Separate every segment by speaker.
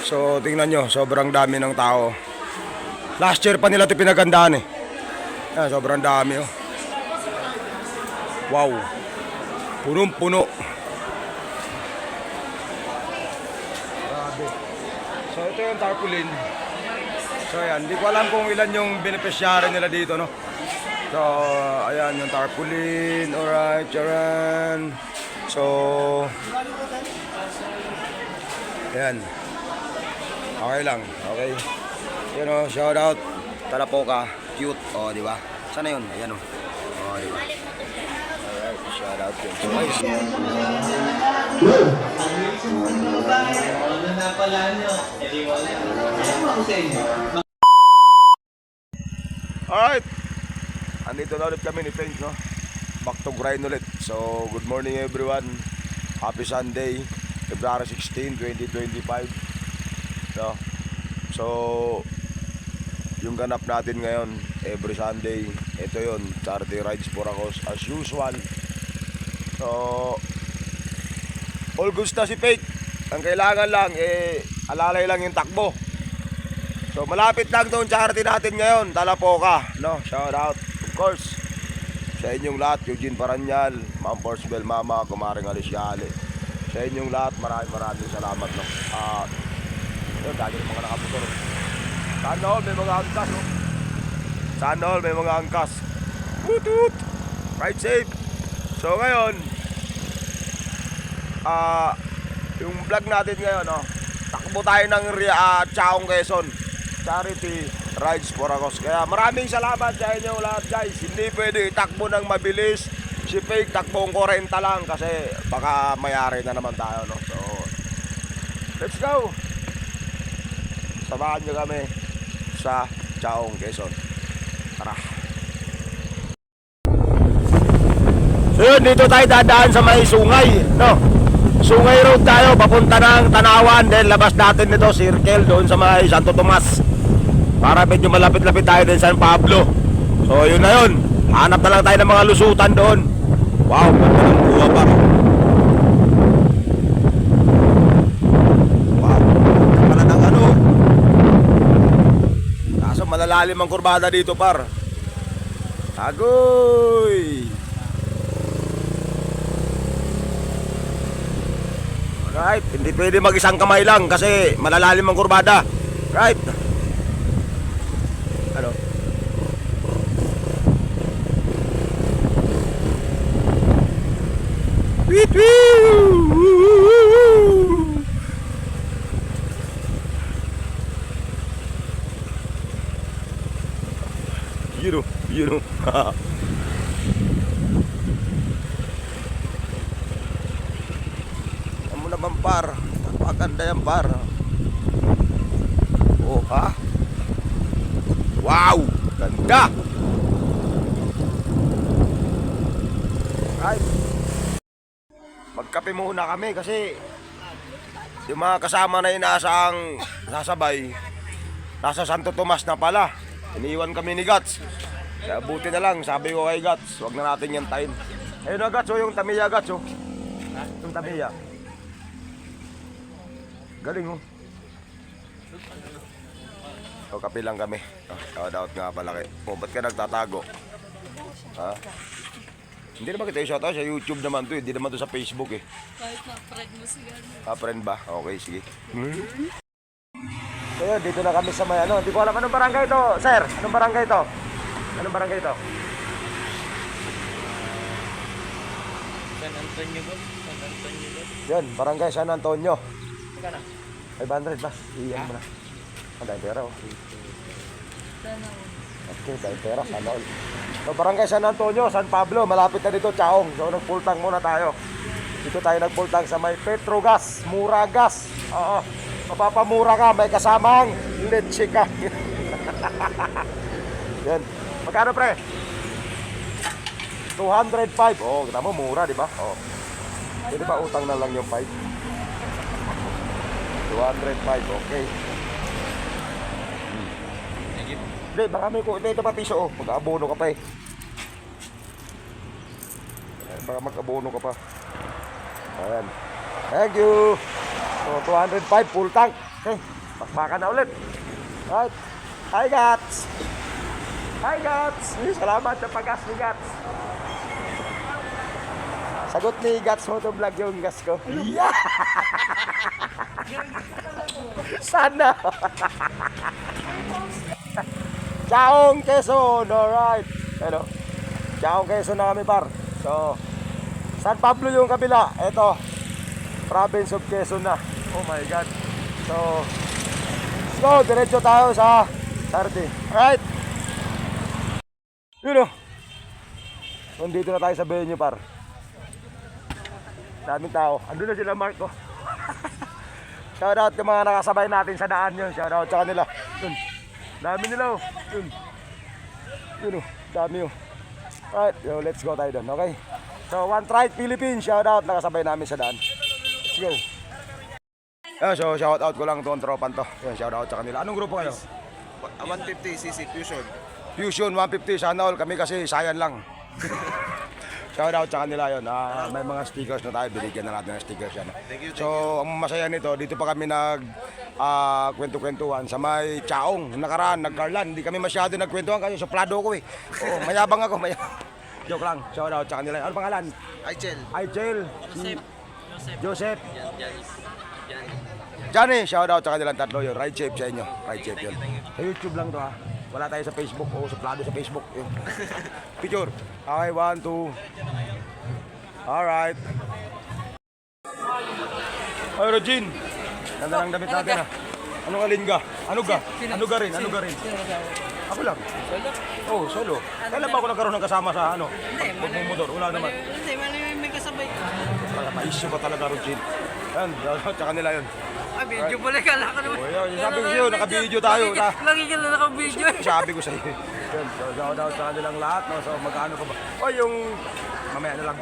Speaker 1: So tingnan nyo, sobrang dami ng tao. Last year pa nila ito pinagandaan eh. Yan, sobrang dami oh. Wow. Punong-puno. Grabe. So ito yung tarpaulin. So ayan, hindi ko alam kung ilan yung beneficiary nila dito, no? So ayan yung tarpaulin. Alright, charan. So ayan. Okay lang, okay. Yun o, shout out. Talapoka, cute. O, di ba? Sana yun? Ayan o. O, di ba? Alright, shout out yun. So, guys. Alright. Andito na ulit kami ni Paint, no? Back to grind ulit. So, good morning everyone. Happy Sunday, February 16, 2025. So, yung ganap natin ngayon every Sunday, ito yun, charity rides for Acos as usual. So, all goods na si Fake. Ang kailangan lang, alalay lang yung takbo. So, malapit lang doon charity natin ngayon, Talapoka, no? Shout out, of course, sa inyong lahat, Eugene Paranyal, Ma'am Porcebel Mama, Kumaring Alisyale. Sa inyong lahat, maraming salamat, no? Yun, dahil yung mga nakaputor. Sana all may mga angkas, oh. Sana all may mga angkas. Toot! Ride safe. So ngayon, yung vlog natin ngayon, oh, takbo tayo ng Chaong Quezon. Charity rides for Acos. Kaya maraming salamat sa inyo lahat, guys. Hindi pwede itakbo ng mabilis. Si Fake takbong 40 lang kasi baka mayari na naman tayo, no? So, let's go! Samahan nyo kami sa Chaong Quezon. Tara! So yun, dito tayo dadaan sa may Sungay, no? Sungay Road tayo, papunta ng Tanawan. Then labas natin nito, circle doon sa may Santo Tomas. Para medyo malapit-lapit tayo din sa San Pablo. So yun na yun. Hanap na lang tayo ng mga lusutan doon. Wow, ganda ng buwa pa. Malalalim ang kurbada dito, par. Agoy! Right, hindi pwede mag-isang kamay lang kasi malalalim ang kurbada. Right. Ano? Tweet tweet! You know. Ano naman, par? Napakaganda yan, par. Oh, ha? Wow! Ganda! Right. Magkape muna kami kasi yung mga kasama na inaasang sasabay nasa Santo Tomas na pala. Iniwan kami ni Gats. Kaya buti na lang, sabi ko kay Gats, huwag na natin yan time. Ayun na Gats, oh, yung Tamiya Gats, oh. Yung Tamiya. Galing, oh. So, kape lang kami. Shout out nga pala kay. Oh, ba't ka nagtatago? Ha? Hindi naman kita i-shout out sa YouTube naman to, hindi naman to sa Facebook eh.
Speaker 2: Kahit na friend mo siya.
Speaker 1: Friend ba? Okay, sige. So yun, dito na kami sa may ano. Hindi ko alam anong barangay ito, sir. Anong barangay ito? Anong barangay ito?
Speaker 3: San Antonio ba? San Antonio ba?
Speaker 1: Yan, barangay San Antonio.
Speaker 3: Kana?
Speaker 1: 500 ba? Iyan mo na. Ang dahil pera, oh. Okay, dahil pera, sana all. So, barangay San Antonio, San Pablo, malapit na dito, Chaong. So, nagpultang muna tayo. Dito tayo nagpultang sa may Petrogas, Mura Gas. Oo, mapapamura ka, may kasamang leche ka. Yan. Magkano, pre? 205. Oh, kita mo, mura, di ba? Oh. Pwede ba utang na lang yung 5? 205, okay.
Speaker 3: Thank you.
Speaker 1: Hindi, baka may ito pa piso, oh. Mag-abono ka pa eh. Baka mag-abono ka pa. Ayan. Thank you. So, 205 full tank. Okay, pakpakan na ulit. Right. Hi, Gats. Hi, Gats. Salamat sa pag-gas ni Gats. Sagot ni Gats Motovlog yung gas ko. Yeah! Sana. Chaong Quezon. Alright. Hello. Chaong Quezon na kami, par. So, San Pablo yung kabila. Ito, province of Quezon na. Oh my God. So, let's go. Diretso tayo sa Sarte. Alright. Yun o. Nandito na tayo sa venue, par. Daming tao. Andun na sila, Mark. Oh. Shoutout sa mga nakasabay natin sa daan yun. Shoutout sa kanila. Yun. Dami nila oh. Yun. Yun oh. Dami oh. Alright. Yo, let's go tayo doon. Okay. So, One Trike Philippines. Shoutout. Nakasabay namin sa daan. Let's go. So, shoutout ko lang itong tropan to. Yun, shoutout sa kanila. Anong grupo kayo?
Speaker 2: 150cc Fusion.
Speaker 1: Fusion 150. Sana all. Kami kasi sayan lang. Shoutout sa kanila yun. May mga stickers na tayo. Binigyan na natin ng stickers yan. So, ang masaya nito, dito pa kami kwento-kwentuhan sa may Chaong. Nakaraan, nagkarlan. Hindi kami masyado nagkwentuhan kasi suplado ko eh. Oo, mayabang ako. Joke lang. Shoutout sa kanila. Ano pangalan?
Speaker 2: Aichel.
Speaker 1: Aichel. Joseph. Johnny. Shoutout sa kanilang tatlo yun. Ride shape sa inyo. Ride shape yun. Sa YouTube lang to ha. Wala tayo sa Facebook. Oo, suplado sa Facebook. Yun. Picture. Okay, 1, 2. Alright. Ay, Regine. Ganda ng damit natin ha. Anong alin ka? Ano ka? Ano ka rin? Ano ka rin? Ako lang.
Speaker 3: Solo?
Speaker 1: Oh, solo. Kailan ba ako nagkaroon ng kasama sa ano? Pagmumotor? Wala naman.
Speaker 3: Hindi, may kasabay.
Speaker 1: Wala, ma-issue ka talaga, Regine. Yan, tsaka nila yun.
Speaker 3: Ah, video pala ka. Laka naman.
Speaker 1: Oh, yun, sabi ko sa'yo, naka-video tayo.
Speaker 3: Lagi ka na naka-video.
Speaker 1: Sabi ko sa'yo. Yun, so shoutout sa kanilang lahat. No? So magkano ka ba? O yung, mamaya na lang.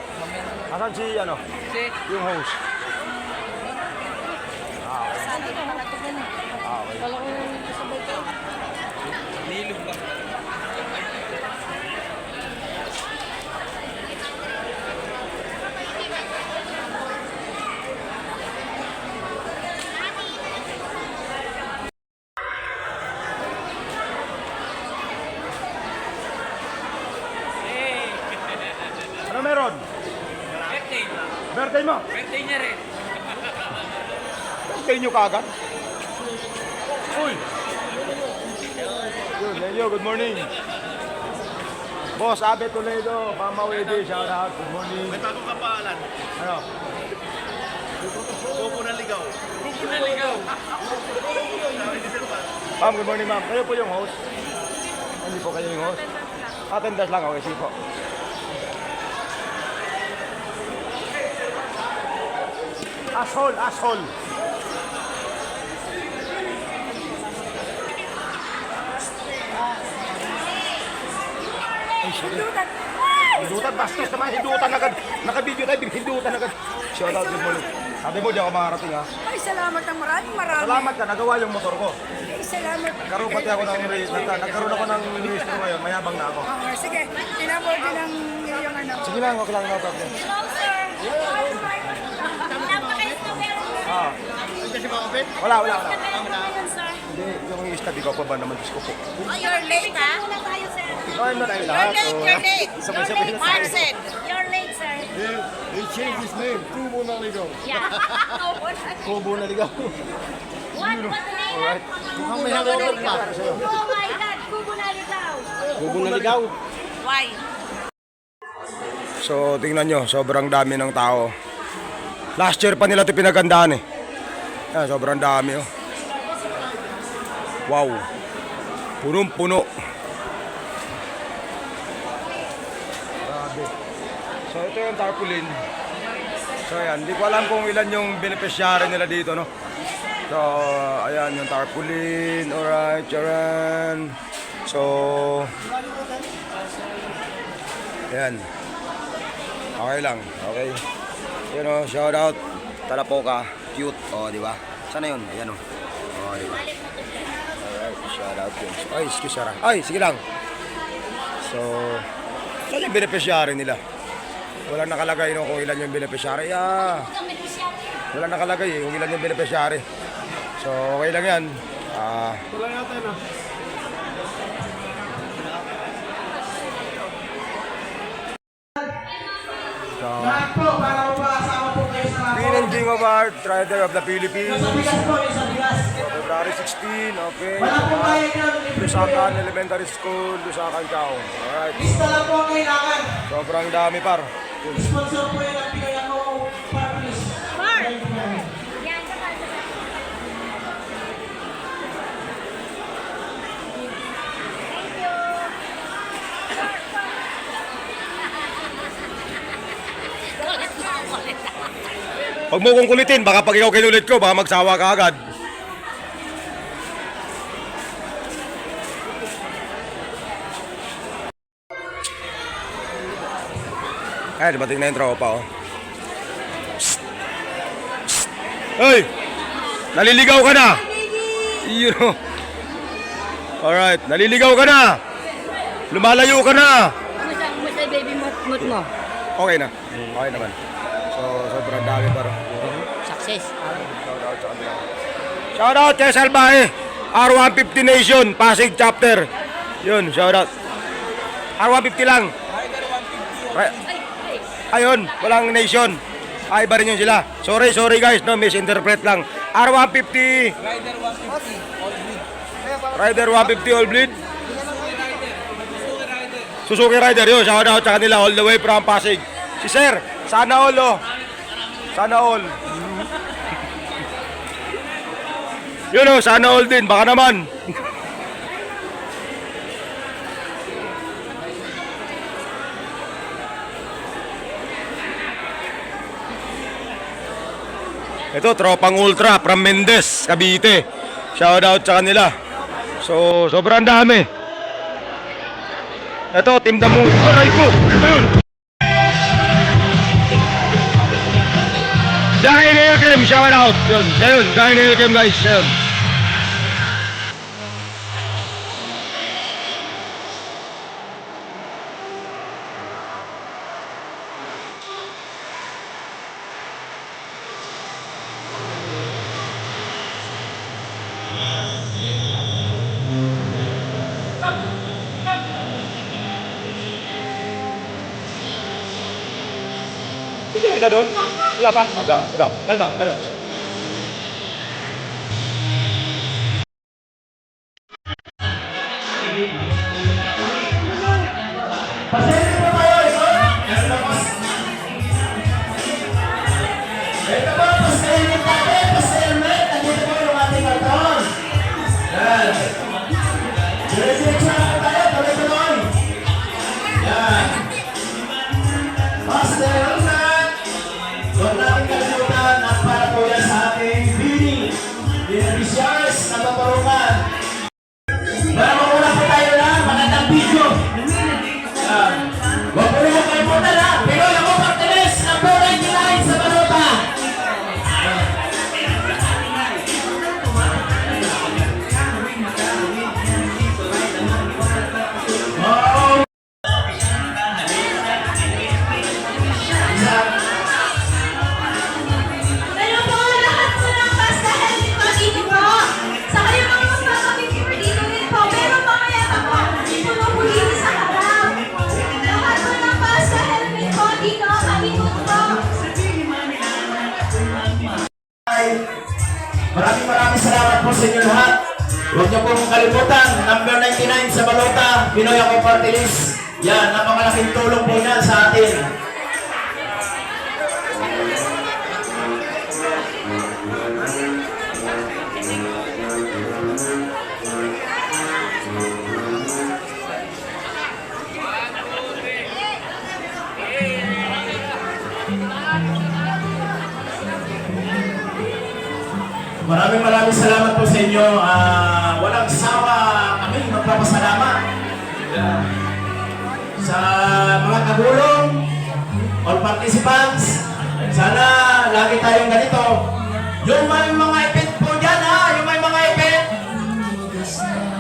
Speaker 1: Asan si, ano?
Speaker 3: Si?
Speaker 1: Yung host.
Speaker 3: Nilog ba?
Speaker 1: Ano meron?
Speaker 3: Birthday.
Speaker 1: Birthday mo?
Speaker 3: Birthday niya rin.
Speaker 1: Birthday nyo kagad? Uy! Yun, Leo, good morning. Boss Abe Toledo, Mama Wede, shout out, good morning.
Speaker 2: May bagong kapalan.
Speaker 1: Ano?
Speaker 2: Kuko ng ligaw.
Speaker 3: Kuko na ligaw.
Speaker 1: Ma'am, good morning ma'am. Kayo po yung host? Hindi po kayo yung host? Attendance lang, okay, sige po. Asshole, asshole.
Speaker 4: Hindutan!
Speaker 1: Hindutan, bastos naman, hindutan agad. Naka-video tayo, hindutan agad. Shout out, good morning. Sabi mo, di ako makarating ha.
Speaker 4: Ay, salamat ng maraming.
Speaker 1: Salamat ka, nagawa yung motor ko.
Speaker 4: Ay, salamat.
Speaker 1: Nagkaroon pati ako ng nagkaroon ako ng registro ngayon, mayabang na ako.
Speaker 4: Okay, sige. Tinabol din ang iyong ano.
Speaker 1: Sige lang, okay lang, no problem.
Speaker 4: Hello, sir.
Speaker 1: Ah,
Speaker 2: Kasi makapit?
Speaker 1: wala.
Speaker 4: Ngayon, sir.
Speaker 1: Hindi, yung study ko pa ba naman, Diyos ko po.
Speaker 4: Oh, you're late, ha? Muna tayo, sir.
Speaker 1: Kain na tayo lahat.
Speaker 4: You're late.
Speaker 1: Sabay-sabay na tayo.
Speaker 4: Marcel, you're late, sir.
Speaker 2: He changed his name. Kubo ng ligaw.
Speaker 4: Yeah.
Speaker 1: Kubo na ligaw.
Speaker 4: What the name?
Speaker 1: Alright.
Speaker 2: Mukhang may hangover pa.
Speaker 4: Oh my God, Kubo na ligaw.
Speaker 2: Kubo ng ligaw.
Speaker 4: Why?
Speaker 1: So, tingnan nyo, sobrang dami ng tao. Last year pa nila ito pinagandaan eh. Yan, sobrang dami oh. Wow. Punong-puno. Grabe. So, ito yung tarpaulin. So, ayan. Hindi ko alam kung ilan yung beneficiary nila dito, no? So, ayan yung tarpaulin. Alright, charan. So, ayan. Okay lang. Okay. Yun o, shout out. Talapoka. Cute. O, di ba? Sana yun? Ayan o. O, di ba? Alright, shout out yun. Ay, excuse Sarah. Ay, sige lang. So, saan yung beneficiary nila? Walang nakalagay no kung ilan yung beneficiary. Wala nakalagay eh, kung ilan yung beneficiary. So, okay lang yan.
Speaker 2: Wala yata na.
Speaker 1: So,
Speaker 5: Lahat po, para mapakasama po kayo sa mga
Speaker 1: Queen and King of Hearts, Rider of the Philippines.
Speaker 5: Sa bigas po, yung sa bigas.
Speaker 1: February 16, okay.
Speaker 5: Wala pong bayad yun.
Speaker 1: Lusakan Elementary School, Lusakan Chao. Alright.
Speaker 5: Lista lang po ang kailangan.
Speaker 1: Sobrang dami par.
Speaker 5: Sponsor po yun ang Pinoy ako Partners.
Speaker 4: Mark! Yan, saka. Thank you.
Speaker 1: Huwag mo kong kulitin, baka pag ikaw kinulit ko, baka magsawa ka agad. Ay, dumating na yung tropa, oh. Psst. Psst. Hoy! Naliligaw ka na! Yun, oh. Alright, naliligaw ka na! Lumalayo ka na!
Speaker 4: Kumusta baby mood mo?
Speaker 1: Okay na. Okay naman. So, sobrang dami para.
Speaker 4: Success.
Speaker 1: Shoutout sa kanila. Shoutout kay Salbahe. R150 Nation, Pasig chapter. Yun, shoutout. R150 lang. Ayun, walang nation. Ay, iba rin yun sila. Sorry guys, no, misinterpret lang. R150. Rider 150 all bleed. Suzuki Rider, yun, shoutout sa kanila all the way from Pasig. Si Sir, sana all, oh. Sana all. Yun, oh, sana all din, baka naman. Ito, tropang ultra from Mendez, Cavite. Shoutout sa kanila. So, sobrang dami. Ito, Team Damu. Aray ko! Ayun! Dahil Ilkem, shoutout! Yun, ayun, dahil Ilkem guys, yun. Hindi ka doon? Wala pa? Ikaw. Kalma.
Speaker 5: Pasensya po tayo, ito. Ito po, pastelment natin, pastelment. Nandito po yung ating karton. Yan. Diretso na tayo, tuloy-tuloy. Yan. Pastelment. Huwag natin kalimutan at para po yan sa ating bidding. Beneficiaries na paparungan. Para mauna po tayo lang, magandang video. Huwag po rin kalimutan ha, pero yung mga Martinez, number 99 sa balota. Oh.
Speaker 6: Pero po, lahat po ng pasta helmet po dito po. Saka yung mga magpapapicture dito din po. Pero mamaya pa po, pumupulitin sa harap. Lahat po ng pasta helmet po dito, kalikot po.
Speaker 5: Maraming salamat po sa inyo lahat. Huwag niyo pong kalimutan, number 99 sa balota, Pinoy ako Party List. Yan, napakalaking tulong po yan sa atin. Maraming salamat po sa inyo. Walang sawa kami magpapasalamat sa mga kagulong, all participants. Sana lagi tayong ganito. Yung may mga event po dyan yung may mga event,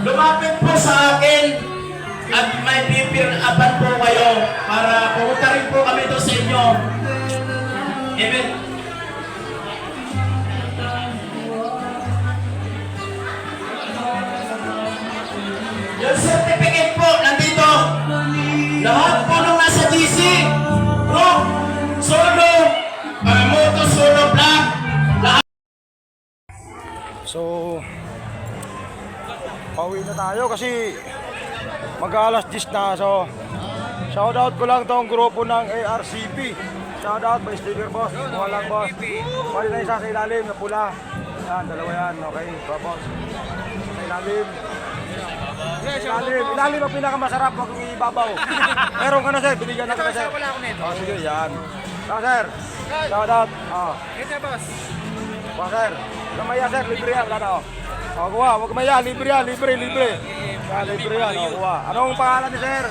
Speaker 5: lumapit po sa akin at may pipir-apan po kayo para pumunta rin po kami doon sa inyo. Event.
Speaker 1: So, pauwi na tayo kasi mag-alas 10 na. So, shoutout ko lang tong grupo ng ARCP. Shoutout, may sticker boss. Kuha lang boss. Pwede na isa sa ilalim na pula. Yan, dalawa yan. Okay, boss. Sa ilalim. Ilalim ang pinakamasarap pag ibabaw. Meron ka na sir, binigyan na ka na sir. Oh, sige, yan. Sir, shoutout.
Speaker 2: Ito boss.
Speaker 1: Sir, kamaya sir, libre yan. Wala na oh. Kuha, huwag kamaya, libre yan, libre. Yan, libre yan, kuha. Anong pangalan ni sir?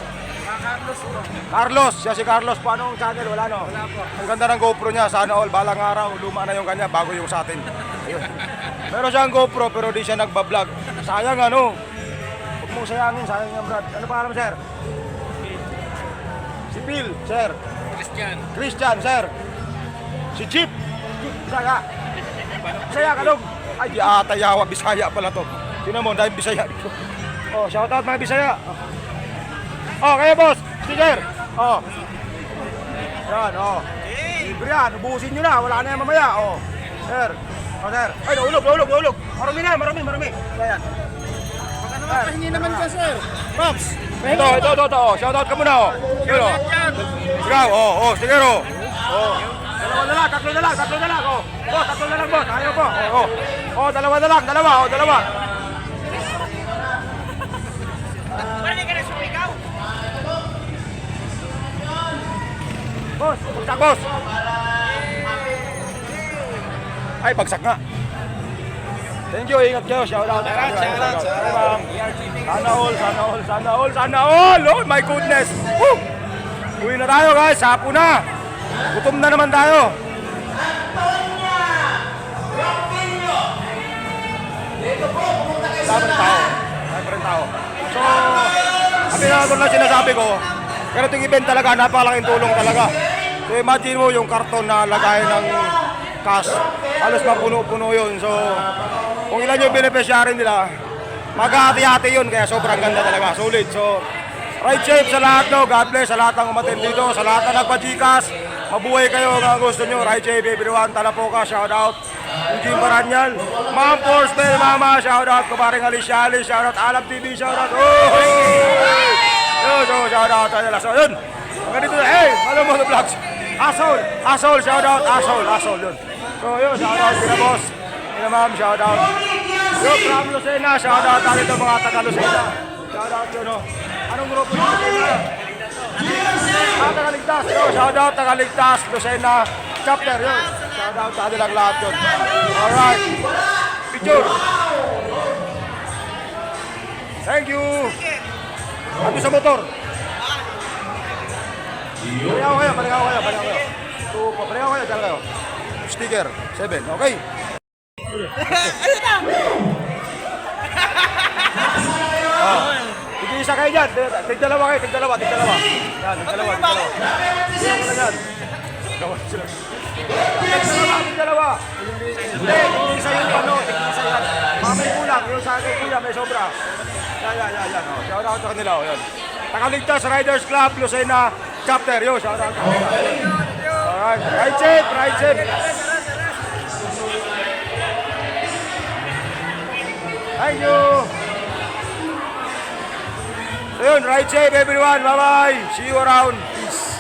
Speaker 1: Carlos, siya si Carlos. Paano ang channel? Wala no? Wala po. Ang ganda ng GoPro niya, sana all. Balang araw, luma na yung kanya, bago yung sa atin. Ayun. Meron siyang GoPro, pero di siya nagbablog. Sayang ano? Huwag mong sayangin, sayang yan Brad. Ano pangalan mo sir? Si Phil, sir. Christian, sir. Si Chip. Bisaya. Bisaya ka dong. Ay, di ata yawa, Bisaya pala to. Tinan mo, dahil Bisaya dito. Oh, shoutout mga Bisaya. Oh, kayo boss, sticker. Oh. Yan, oh. Libre yan, ubusin nyo na, wala na yan mamaya. Oh. Sir. Oh, sir. Ay, naulog. Marami na, marami. Ayan.
Speaker 2: Pahingi naman ka, sir.
Speaker 1: Pops. Ito. Oh, shoutout ka muna, oh. Sige, oh. Ikaw, oh, sticker, oh. Oh. Dalawa na lang, tatlo na lang, oh. Oh, tatlo na lang, boss. Ayaw po. Oh. Oh, dalawa na lang, dalawa. Boss, bagsak boss. Ay, bagsak nga. Thank you, ingat kayo. Shout out. Sana all. Oh my goodness. Woo! Uwi na tayo guys, sapo na. Gutom na naman tayo. Dami rin tao. So, sabi na sinasabi ko, ganitong event talaga, napakalaking tulong talaga. So imagine mo yung karton na lagay ng cash, halos mapuno-puno yun. So kung ilan yung beneficiary nila, maghahati-hati yun, kaya sobrang ganda talaga, sulit. So ride safe sa lahat, no? God bless sa lahat ng umatin dito, sa lahat ng nagpa-Gcash. Mabuhay kayo mga gusto nyo. Ride safe everyone. Talapoka, shout out. Eugene Baranyan, Ma'am Forspel, Mama, shout out. Kumaring Alicia, shout out. Alam TV, shout out. Yun, shout out. So yun, hanggang dito na, hey, Malo Moto Vlogs. Asshole, shout out. Asshole, yun. So yun, shout out sila boss. Sila ma'am, shout out. Yo, from Lucena, shout out. Dito mga taga Lucena. Shout out yun, no. Anong grupo nyo Lucena? Tagaligtas, yo, shout out Tagaligtas, Lucena, chapter, yun. Shout out sa kanilang lahat yun. Alright. Picture. Thank you. Ano sa motor? Palingaw kayo. Palingaw kayo, dyan kayo. Sticker, 7, okay. Isa kayo dyan. Tigdalawa kayo. Yan, tigdalawa. Tigdalawa. Hindi, isa yung ano, tigisa yan. May kulang, yung sa akin kuya, may sobra. Yan. Shout out sa kanila, yan. Tagaligtas Riders Club, Lucena, chapter, yo, shout out sa kanila. Alright, ride safe. Thank you. So yun, ride safe everyone. Bye-bye. See you around. Peace.